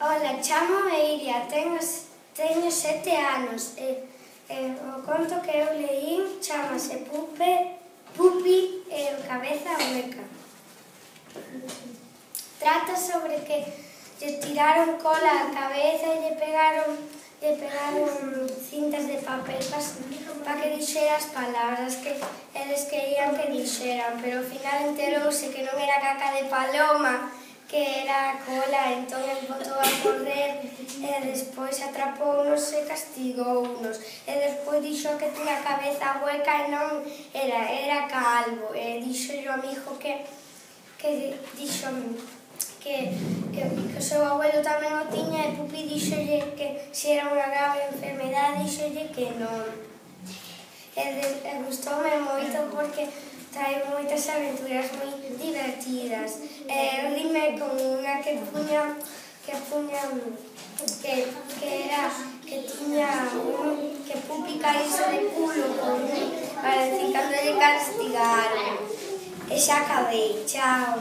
Ola, chámome Iria, teño 7 anos o conto que eu leín chámase Pupi e o cabeza hueca. Trata sobre que lle tiraron cola á cabeza e lle pegaron cintas de papel para que dixera as palabras que eles querían que dixeran, pero ao final enterouse que non era caca de paloma, que era a cola, entón el botou a correr e despois atrapounos e castigounos. E despois dixo que tiña a cabeza hueca e non era calvo. E dixo o amigo que dixo que o seu abuelo tamén o tiña e Pupi dixolle que se era unha grave enfermedade, dixolle que non. E gustoume moito porque trae moitas aventuras moi divertidas. Rime con unha que Pupi caíse de culo para decir cando lle castigaron. E xa acabei, chao.